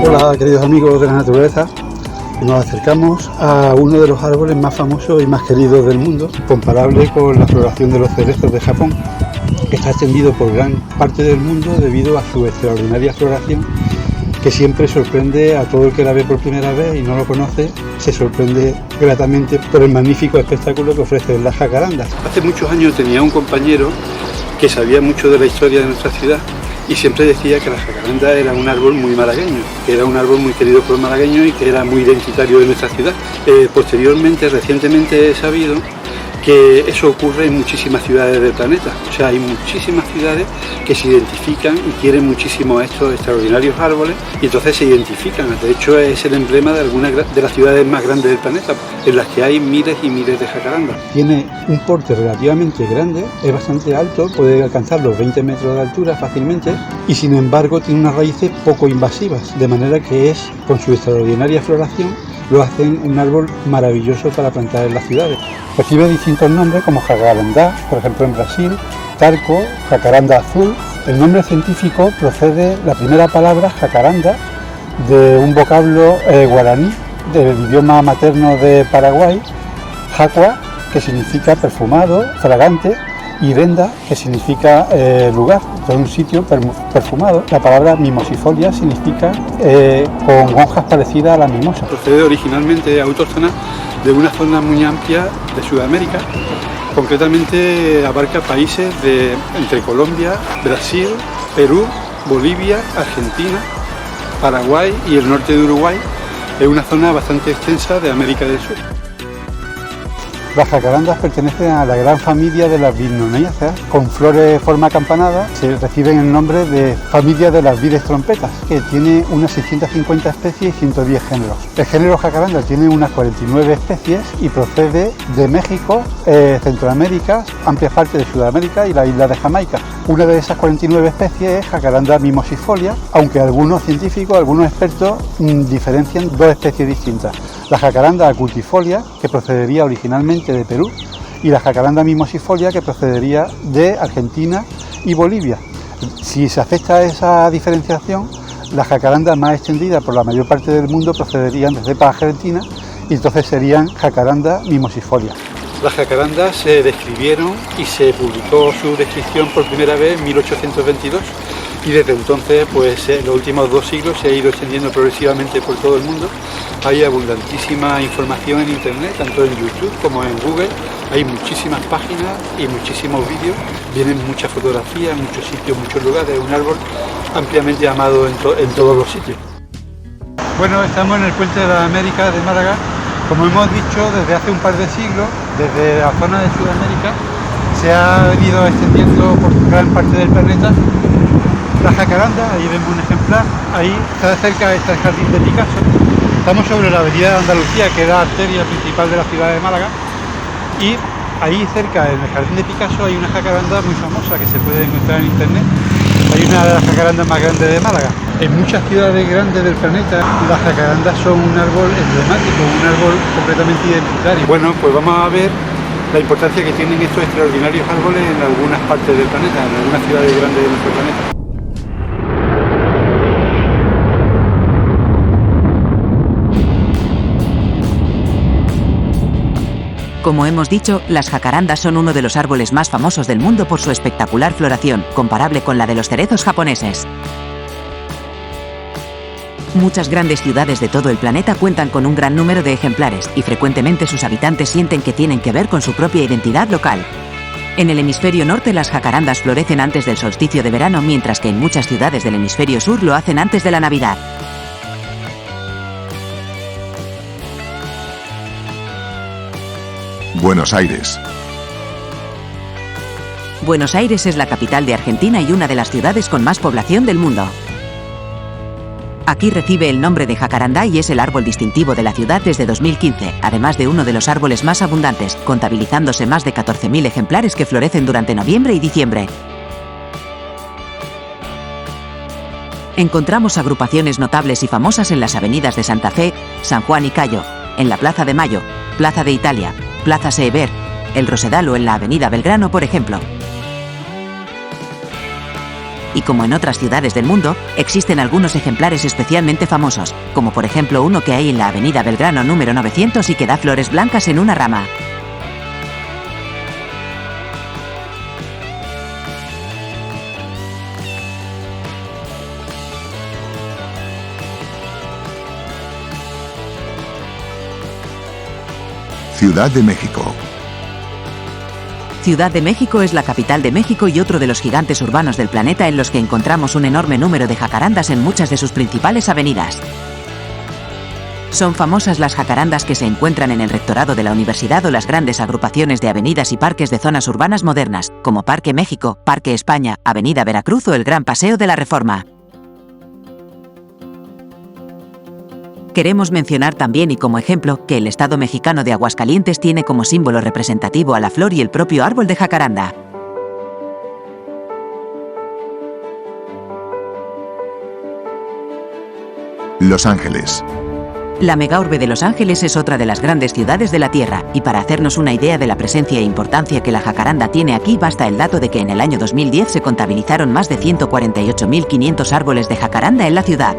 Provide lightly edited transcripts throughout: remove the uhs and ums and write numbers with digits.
Hola queridos amigos de la naturaleza, nos acercamos a uno de los árboles más famosos y más queridos del mundo, comparable con la floración de los cerezos de Japón, que está extendido por gran parte del mundo debido a su extraordinaria floración, que siempre sorprende a todo el que la ve por primera vez y no lo conoce, se sorprende gratamente por el magnífico espectáculo que ofrecen las jacarandas. Hace muchos años tenía un compañero que sabía mucho de la historia de nuestra ciudad y siempre decía que la jacaranda era un árbol muy malagueño, que era un árbol muy querido por los malagueños y que era muy identitario de nuestra ciudad. Recientemente he sabido que eso ocurre en muchísimas ciudades del planeta. O sea, hay muchísimas ciudades que se identifican y quieren muchísimo a estos extraordinarios árboles y entonces se identifican. De hecho, es el emblema de algunas de las ciudades más grandes del planeta, en las que hay miles y miles de jacarandas. Tiene un porte relativamente grande, es bastante alto, puede alcanzar los 20 metros de altura fácilmente y sin embargo tiene unas raíces poco invasivas, de manera que es, con su extraordinaria floración, lo hacen un árbol maravilloso para plantar en las ciudades. Recibe distintos nombres como jacarandá, por ejemplo en Brasil, tarco, jacaranda azul. El nombre científico procede, la primera palabra, jacaranda, de un vocablo guaraní, del idioma materno de Paraguay, jacua, que significa perfumado, fragante, y venda, que significa lugar, de un sitio perfumado. La palabra mimosifolia significa con hojas parecidas a la mimosa. Procede originalmente autóctona de una zona muy amplia de Sudamérica, concretamente abarca países entre Colombia, Brasil, Perú, Bolivia, Argentina, Paraguay y el norte de Uruguay. Es una zona bastante extensa de América del Sur. Las jacarandas pertenecen a la gran familia de las vignonéceas, con flores de forma acampanada. Se reciben el nombre de familia de las vides trompetas, que tiene unas 650 especies y 110 géneros. El género jacaranda tiene unas 49 especies y procede de México, Centroamérica, amplias partes de Sudamérica y la isla de Jamaica. Una de esas 49 especies es jacaranda mimosifolia, aunque algunos científicos, algunos expertos diferencian dos especies distintas. La jacaranda acutifolia, que procedería originalmente de Perú, y la jacaranda mimosifolia, que procedería de Argentina y Bolivia. Si se acepta esa diferenciación, las jacarandas más extendidas por la mayor parte del mundo procederían de cepa argentina y entonces serían jacaranda mimosifolia. Las jacarandas se describieron y se publicó su descripción por primera vez en 1822 y desde entonces, pues en los últimos 2 siglos se ha ido extendiendo progresivamente por todo el mundo. Hay abundantísima información en internet, tanto en YouTube como en Google. Hay muchísimas páginas y muchísimos vídeos. Vienen muchas fotografías, muchos sitios, muchos lugares. Es un árbol ampliamente amado en todos los sitios. Bueno, estamos en el Puente de las Américas de Málaga. Como hemos dicho, desde hace un par de siglos, desde la zona de Sudamérica, se ha venido extendiendo por gran parte del planeta la jacaranda. Ahí vemos un ejemplar, ahí cerca está el jardín de Picasso. Estamos sobre la avenida de Andalucía, que es la arteria principal de la ciudad de Málaga, y ahí cerca, en el jardín de Picasso, hay una jacaranda muy famosa que se puede encontrar en internet. Hay una de las jacarandas más grandes de Málaga. En muchas ciudades grandes del planeta, las jacarandas son un árbol emblemático, un árbol completamente identitario. Bueno, pues vamos a ver la importancia que tienen estos extraordinarios árboles en algunas partes del planeta, en algunas ciudades grandes de nuestro planeta. Como hemos dicho, las jacarandas son uno de los árboles más famosos del mundo por su espectacular floración, comparable con la de los cerezos japoneses. Muchas grandes ciudades de todo el planeta cuentan con un gran número de ejemplares, y frecuentemente sus habitantes sienten que tienen que ver con su propia identidad local. En el hemisferio norte las jacarandas florecen antes del solsticio de verano, mientras que en muchas ciudades del hemisferio sur lo hacen antes de la Navidad. Buenos Aires. Buenos Aires es la capital de Argentina y una de las ciudades con más población del mundo. Aquí recibe el nombre de jacarandá y es el árbol distintivo de la ciudad desde 2015, además de uno de los árboles más abundantes, contabilizándose más de 14.000 ejemplares que florecen durante noviembre y diciembre. Encontramos agrupaciones notables y famosas en las avenidas de Santa Fe, San Juan y Cayo, en la Plaza de Mayo, Plaza de Italia, Plaza Seeber, el Rosedal o en la Avenida Belgrano, por ejemplo. Y como en otras ciudades del mundo, existen algunos ejemplares especialmente famosos, como por ejemplo uno que hay en la avenida Belgrano número 900 y que da flores blancas en una rama. Ciudad de México. Ciudad de México es la capital de México y otro de los gigantes urbanos del planeta en los que encontramos un enorme número de jacarandas en muchas de sus principales avenidas. Son famosas las jacarandas que se encuentran en el rectorado de la universidad o las grandes agrupaciones de avenidas y parques de zonas urbanas modernas, como Parque México, Parque España, Avenida Veracruz o el Gran Paseo de la Reforma. Queremos mencionar también y como ejemplo que el estado mexicano de Aguascalientes tiene como símbolo representativo a la flor y el propio árbol de jacaranda. Los Ángeles. La megaurbe de Los Ángeles es otra de las grandes ciudades de la Tierra, y para hacernos una idea de la presencia e importancia que la jacaranda tiene aquí basta el dato de que en el año 2010 se contabilizaron más de 148.500 árboles de jacaranda en la ciudad.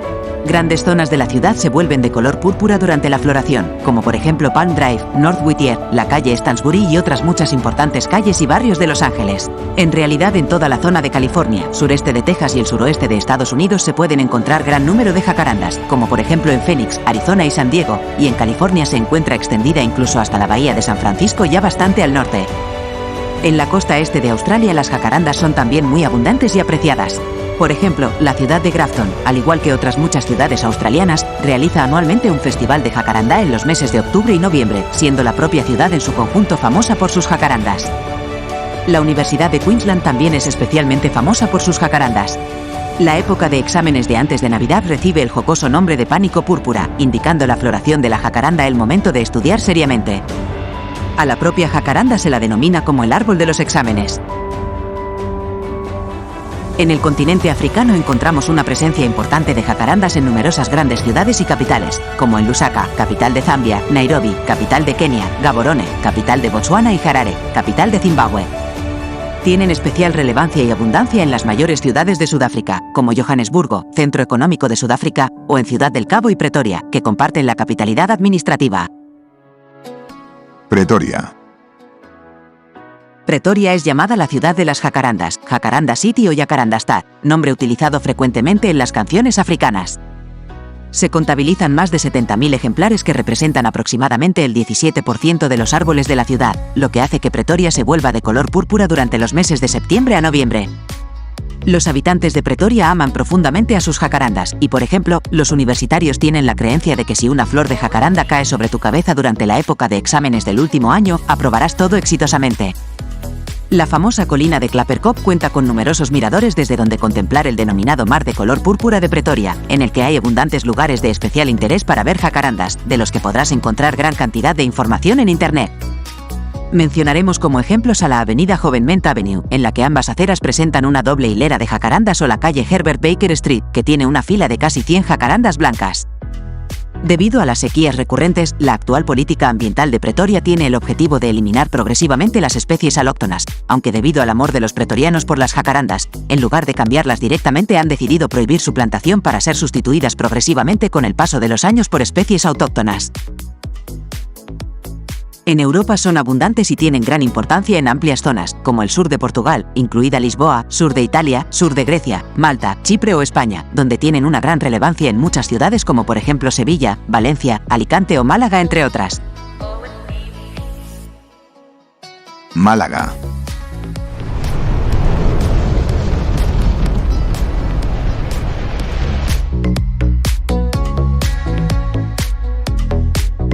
Grandes zonas de la ciudad se vuelven de color púrpura durante la floración, como por ejemplo Palm Drive, North Whittier, la calle Stansbury y otras muchas importantes calles y barrios de Los Ángeles. En realidad, en toda la zona de California, sureste de Texas y el suroeste de Estados Unidos se pueden encontrar gran número de jacarandas, como por ejemplo en Phoenix, Arizona y San Diego, y en California se encuentra extendida incluso hasta la bahía de San Francisco ya bastante al norte. En la costa este de Australia las jacarandas son también muy abundantes y apreciadas. Por ejemplo, la ciudad de Grafton, al igual que otras muchas ciudades australianas, realiza anualmente un festival de jacaranda en los meses de octubre y noviembre, siendo la propia ciudad en su conjunto famosa por sus jacarandas. La Universidad de Queensland también es especialmente famosa por sus jacarandas. La época de exámenes de antes de Navidad recibe el jocoso nombre de pánico púrpura, indicando la floración de la jacaranda el momento de estudiar seriamente. A la propia jacaranda se la denomina como el árbol de los exámenes. En el continente africano encontramos una presencia importante de jacarandas en numerosas grandes ciudades y capitales, como en Lusaka, capital de Zambia, Nairobi, capital de Kenia, Gaborone, capital de Botsuana y Harare, capital de Zimbabue. Tienen especial relevancia y abundancia en las mayores ciudades de Sudáfrica, como Johannesburgo, centro económico de Sudáfrica, o en Ciudad del Cabo y Pretoria, que comparten la capitalidad administrativa. Pretoria. Pretoria es llamada la ciudad de las jacarandas, Jacaranda City o Jacarandastad, nombre utilizado frecuentemente en las canciones africanas. Se contabilizan más de 70.000 ejemplares que representan aproximadamente el 17% de los árboles de la ciudad, lo que hace que Pretoria se vuelva de color púrpura durante los meses de septiembre a noviembre. Los habitantes de Pretoria aman profundamente a sus jacarandas y, por ejemplo, los universitarios tienen la creencia de que si una flor de jacaranda cae sobre tu cabeza durante la época de exámenes del último año, aprobarás todo exitosamente. La famosa colina de Clapper Cove cuenta con numerosos miradores desde donde contemplar el denominado mar de color púrpura de Pretoria, en el que hay abundantes lugares de especial interés para ver jacarandas, de los que podrás encontrar gran cantidad de información en Internet. Mencionaremos como ejemplos a la avenida Jovenment Avenue, en la que ambas aceras presentan una doble hilera de jacarandas, o la calle Herbert Baker Street, que tiene una fila de casi 100 jacarandas blancas. Debido a las sequías recurrentes, la actual política ambiental de Pretoria tiene el objetivo de eliminar progresivamente las especies alóctonas, aunque debido al amor de los pretorianos por las jacarandas, en lugar de cambiarlas directamente han decidido prohibir su plantación para ser sustituidas progresivamente con el paso de los años por especies autóctonas. En Europa son abundantes y tienen gran importancia en amplias zonas, como el sur de Portugal, incluida Lisboa, sur de Italia, sur de Grecia, Malta, Chipre o España, donde tienen una gran relevancia en muchas ciudades como por ejemplo Sevilla, Valencia, Alicante o Málaga, entre otras. Málaga.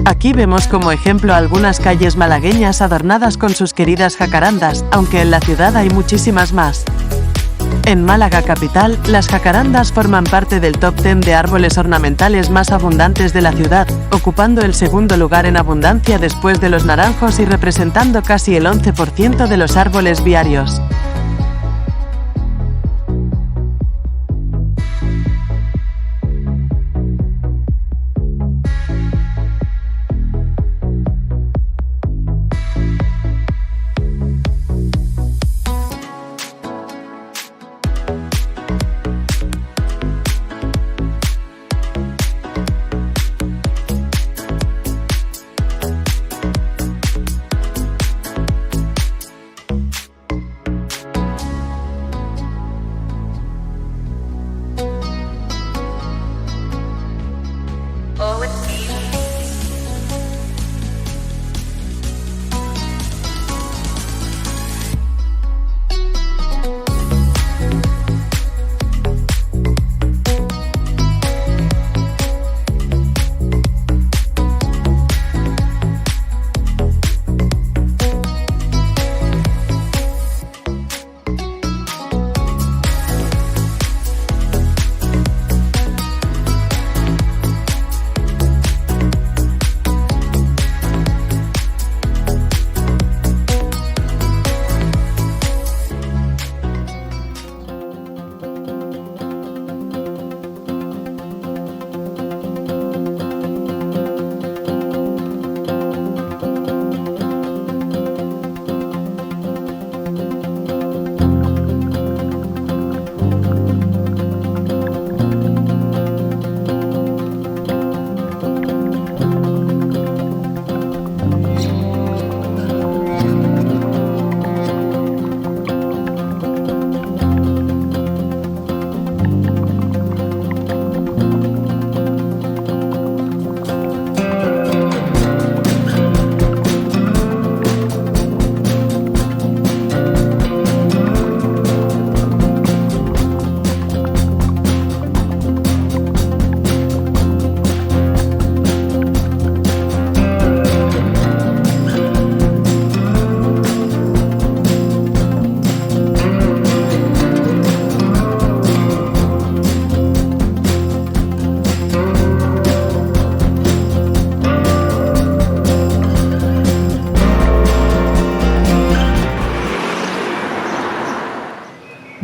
Aquí vemos como ejemplo algunas calles malagueñas adornadas con sus queridas jacarandas, aunque en la ciudad hay muchísimas más. En Málaga capital, las jacarandas forman parte del top 10 de árboles ornamentales más abundantes de la ciudad, ocupando el segundo lugar en abundancia después de los naranjos y representando casi el 11% de los árboles viarios.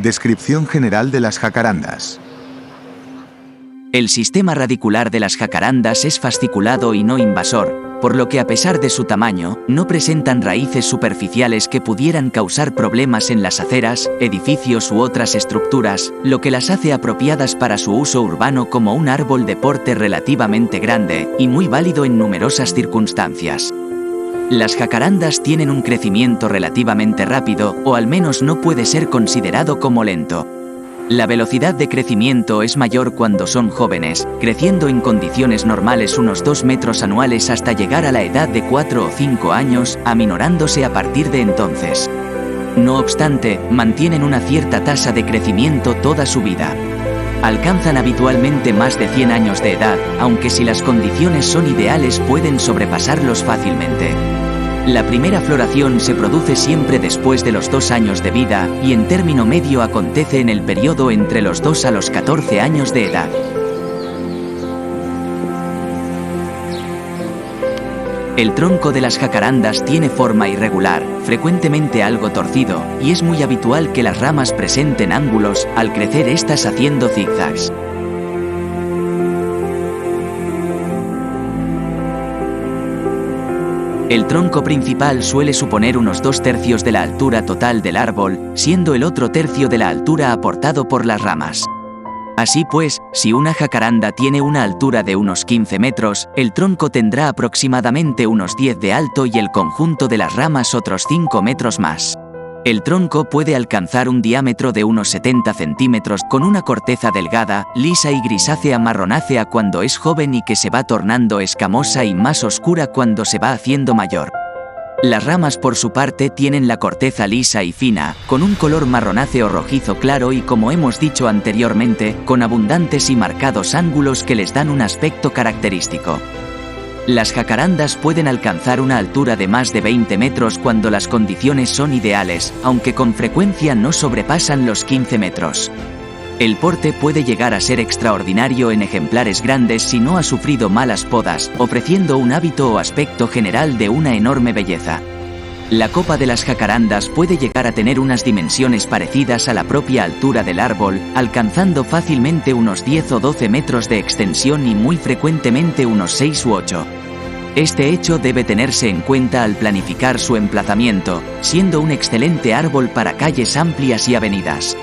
Descripción general de las jacarandas. El sistema radicular de las jacarandas es fasciculado y no invasor, por lo que a pesar de su tamaño, no presentan raíces superficiales que pudieran causar problemas en las aceras, edificios u otras estructuras, lo que las hace apropiadas para su uso urbano como un árbol de porte relativamente grande y muy válido en numerosas circunstancias. Las jacarandas tienen un crecimiento relativamente rápido, o al menos no puede ser considerado como lento. La velocidad de crecimiento es mayor cuando son jóvenes, creciendo en condiciones normales unos 2 metros anuales hasta llegar a la edad de 4 o 5 años, aminorándose a partir de entonces. No obstante, mantienen una cierta tasa de crecimiento toda su vida. Alcanzan habitualmente más de 100 años de edad, aunque si las condiciones son ideales pueden sobrepasarlos fácilmente. La primera floración se produce siempre después de los 2 años de vida y en término medio acontece en el periodo entre los 2 a los 14 años de edad. El tronco de las jacarandas tiene forma irregular, frecuentemente algo torcido, y es muy habitual que las ramas presenten ángulos al crecer estas haciendo zigzags. El tronco principal suele suponer unos 2/3 de la altura total del árbol, siendo el otro tercio de la altura aportado por las ramas. Así pues, si una jacaranda tiene una altura de unos 15 metros, el tronco tendrá aproximadamente unos 10 de alto y el conjunto de las ramas otros 5 metros más. El tronco puede alcanzar un diámetro de unos 70 centímetros con una corteza delgada, lisa y grisácea marronácea cuando es joven y que se va tornando escamosa y más oscura cuando se va haciendo mayor. Las ramas por su parte tienen la corteza lisa y fina, con un color marronáceo rojizo claro y como hemos dicho anteriormente, con abundantes y marcados ángulos que les dan un aspecto característico. Las jacarandas pueden alcanzar una altura de más de 20 metros cuando las condiciones son ideales, aunque con frecuencia no sobrepasan los 15 metros. El porte puede llegar a ser extraordinario en ejemplares grandes si no ha sufrido malas podas, ofreciendo un hábito o aspecto general de una enorme belleza. La copa de las jacarandas puede llegar a tener unas dimensiones parecidas a la propia altura del árbol, alcanzando fácilmente unos 10 o 12 metros de extensión y muy frecuentemente unos 6 u 8. Este hecho debe tenerse en cuenta al planificar su emplazamiento, siendo un excelente árbol para calles amplias y avenidas.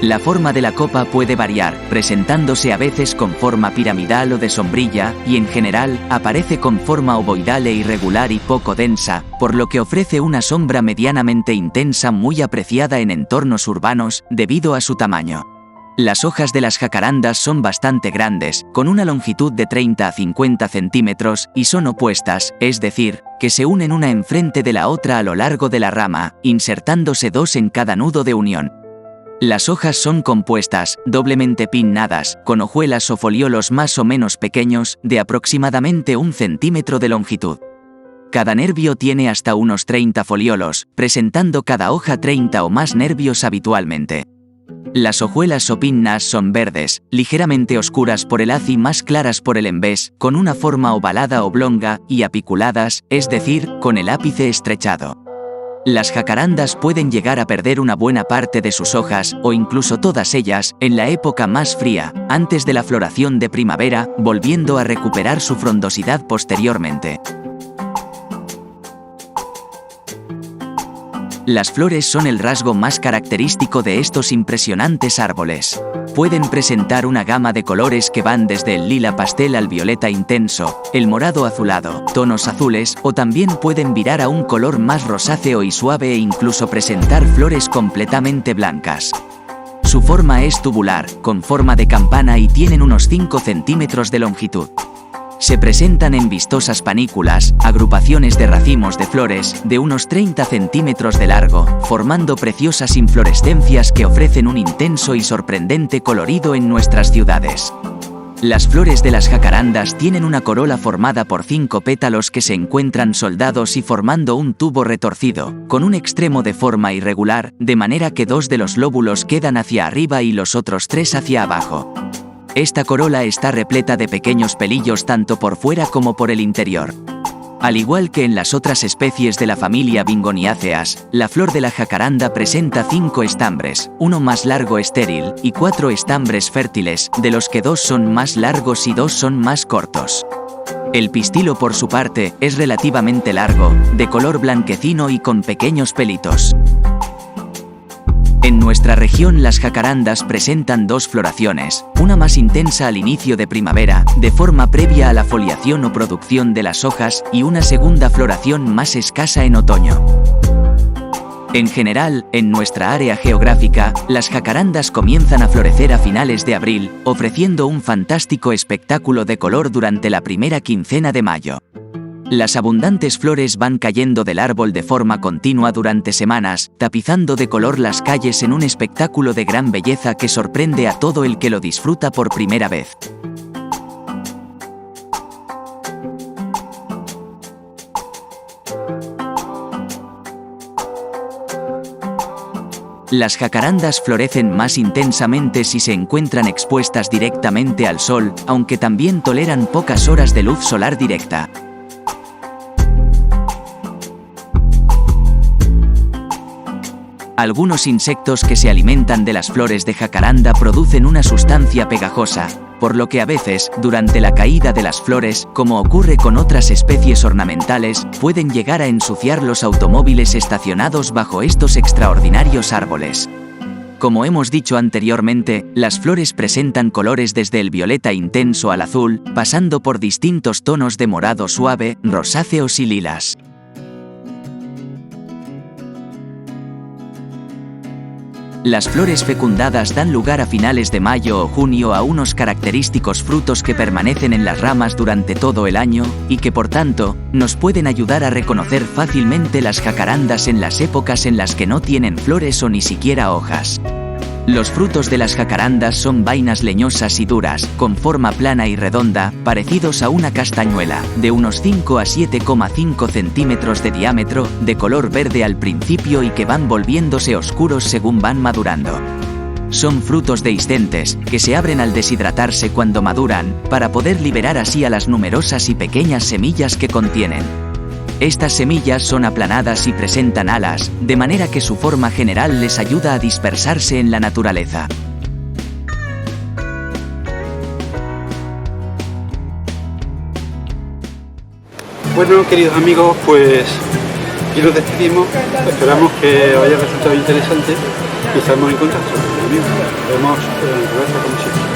La forma de la copa puede variar, presentándose a veces con forma piramidal o de sombrilla, y en general, aparece con forma ovoidal e irregular y poco densa, por lo que ofrece una sombra medianamente intensa muy apreciada en entornos urbanos, debido a su tamaño. Las hojas de las jacarandas son bastante grandes, con una longitud de 30 a 50 centímetros, y son opuestas, es decir, que se unen una enfrente de la otra a lo largo de la rama, insertándose 2 en cada nudo de unión. Las hojas son compuestas, doblemente pinnadas, con hojuelas o foliolos más o menos pequeños, de aproximadamente 1 centímetro de longitud. Cada nervio tiene hasta unos 30 foliolos, presentando cada hoja 30 o más nervios habitualmente. Las hojuelas o pinnas son verdes, ligeramente oscuras por el haz y más claras por el envés, con una forma ovalada oblonga, y apiculadas, es decir, con el ápice estrechado. Las jacarandas pueden llegar a perder una buena parte de sus hojas, o incluso todas ellas, en la época más fría, antes de la floración de primavera, volviendo a recuperar su frondosidad posteriormente. Las flores son el rasgo más característico de estos impresionantes árboles. Pueden presentar una gama de colores que van desde el lila pastel al violeta intenso, el morado azulado, tonos azules, o también pueden virar a un color más rosáceo y suave e incluso presentar flores completamente blancas. Su forma es tubular, con forma de campana y tienen unos 5 centímetros de longitud. Se presentan en vistosas panículas, agrupaciones de racimos de flores, de unos 30 centímetros de largo, formando preciosas inflorescencias que ofrecen un intenso y sorprendente colorido en nuestras ciudades. Las flores de las jacarandas tienen una corola formada por 5 pétalos que se encuentran soldados y formando un tubo retorcido, con un extremo de forma irregular, de manera que 2 de los lóbulos quedan hacia arriba y los otros 3 hacia abajo. Esta corola está repleta de pequeños pelillos tanto por fuera como por el interior. Al igual que en las otras especies de la familia Bingoniaceae, la flor de la jacaranda presenta 5 estambres, uno más largo estéril, y 4 estambres fértiles, de los que 2 son más largos y 2 son más cortos. El pistilo, por su parte, es relativamente largo, de color blanquecino y con pequeños pelitos. En nuestra región las jacarandas presentan 2 floraciones, una más intensa al inicio de primavera, de forma previa a la foliación o producción de las hojas, y una segunda floración más escasa en otoño. En general, en nuestra área geográfica, las jacarandas comienzan a florecer a finales de abril, ofreciendo un fantástico espectáculo de color durante la primera quincena de mayo. Las abundantes flores van cayendo del árbol de forma continua durante semanas, tapizando de color las calles en un espectáculo de gran belleza que sorprende a todo el que lo disfruta por primera vez. Las jacarandas florecen más intensamente si se encuentran expuestas directamente al sol, aunque también toleran pocas horas de luz solar directa. Algunos insectos que se alimentan de las flores de jacaranda producen una sustancia pegajosa, por lo que a veces, durante la caída de las flores, como ocurre con otras especies ornamentales, pueden llegar a ensuciar los automóviles estacionados bajo estos extraordinarios árboles. Como hemos dicho anteriormente, las flores presentan colores desde el violeta intenso al azul, pasando por distintos tonos de morado suave, rosáceos y lilas. Las flores fecundadas dan lugar a finales de mayo o junio a unos característicos frutos que permanecen en las ramas durante todo el año, y que por tanto, nos pueden ayudar a reconocer fácilmente las jacarandas en las épocas en las que no tienen flores o ni siquiera hojas. Los frutos de las jacarandas son vainas leñosas y duras, con forma plana y redonda, parecidos a una castañuela, de unos 5 a 7,5 centímetros de diámetro, de color verde al principio y que van volviéndose oscuros según van madurando. Son frutos dehiscentes, que se abren al deshidratarse cuando maduran, para poder liberar así a las numerosas y pequeñas semillas que contienen. Estas semillas son aplanadas y presentan alas, de manera que su forma general les ayuda a dispersarse en la naturaleza. Bueno, queridos amigos, pues aquí nos despedimos. Esperamos que os haya resultado interesante y estamos en contacto. Nos vemos en la próxima comisión.